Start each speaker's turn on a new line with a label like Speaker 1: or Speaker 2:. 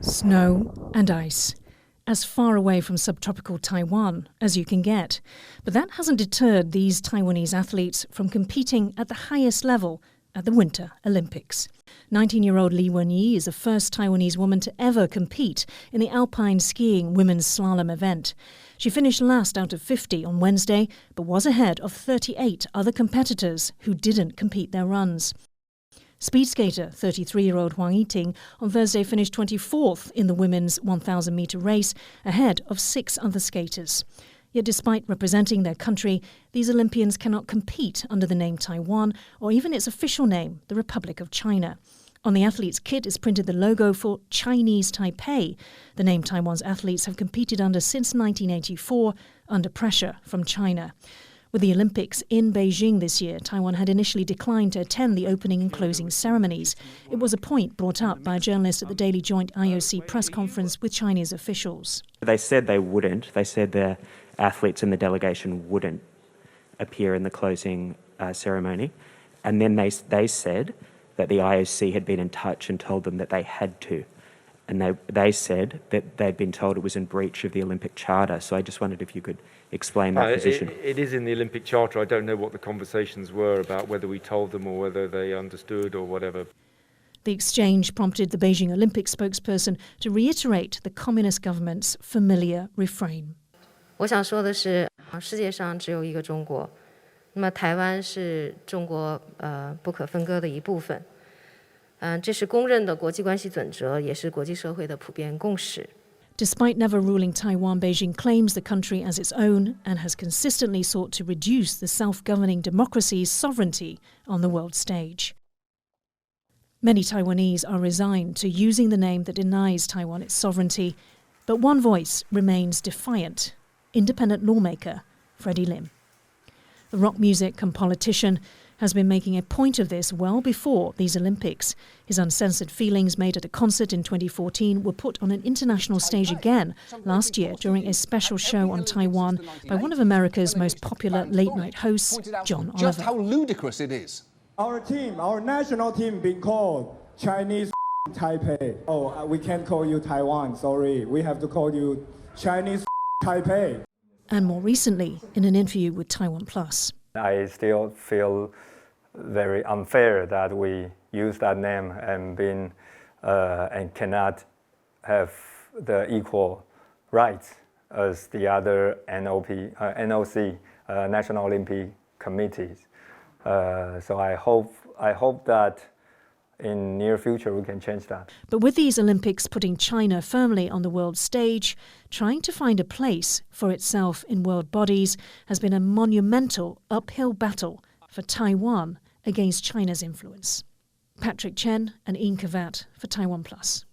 Speaker 1: Snow and ice. As far away from subtropical Taiwan as you can get. But that hasn't deterred these Taiwanese athletes from competing at the highest level at the Winter Olympics. 19-year-old Li Wenyi is the first Taiwanese woman to ever compete in the alpine skiing women's slalom event. She finished last out of 50 on Wednesday, but was ahead of 38 other competitors who didn't compete their runs. Speed skater 33-year-old Huang Yiting on Thursday finished 24th in the women's 1,000-metre race, ahead of 6 other skaters. Yet despite representing their country, these Olympians cannot compete under the name Taiwan or even its official name, the Republic of China. On the athletes' kit is printed the logo for Chinese Taipei, the name Taiwan's athletes have competed under since 1984, under pressure from China. With the Olympics in Beijing this year, Taiwan had initially declined to attend the opening and closing ceremonies. It was a point brought up by a journalist at the daily joint IOC press conference with Chinese officials.
Speaker 2: They said they wouldn't. They said their athletes in the delegation wouldn't appear in the closing ceremony. And then they said that the IOC had been in touch and told them that they had to. And they said that they'd been told it was in breach of the Olympic Charter. So I just wondered if you could explain that position.
Speaker 3: It is in the Olympic Charter. I don't know what the conversations were about, whether we told them or whether they understood or whatever.
Speaker 1: The exchange prompted the Beijing Olympic spokesperson to reiterate the communist government's familiar refrain.
Speaker 4: 我想说的是，世界上只有一个中国，那么台湾是中国不可分割的一部分。这是公认的国际关系准则，也是国际社会的普遍共识。
Speaker 1: Despite never ruling Taiwan, Beijing claims the country as its own and has consistently sought to reduce the self-governing democracy's sovereignty on the world stage. Many Taiwanese are resigned to using the name that denies Taiwan its sovereignty, but one voice remains defiant: independent lawmaker Freddie Lim. The rock music and politician has been making a point of this well before these Olympics. His uncensored feelings made at a concert in 2014 were put on an international stage again last year during a special show on Taiwan by one of America's most popular late-night hosts, John Oliver.
Speaker 5: Just how ludicrous it is.
Speaker 6: Our team, our national team, being called Chinese Taipei. Oh, we can't call you Taiwan, sorry. We have to call you Chinese Taipei.
Speaker 1: And more recently, in an interview with TaiwanPlus.
Speaker 7: I still feel very unfair that we use that name and cannot have the equal rights as the other NOC, National Olympic Committees. So I hope that in near future we can change that.
Speaker 1: But with these Olympics putting China firmly on the world stage, trying to find a place for itself in world bodies has been a monumental uphill battle for Taiwan against China's influence. Patrick Chen and Khvat for TaiwanPlus.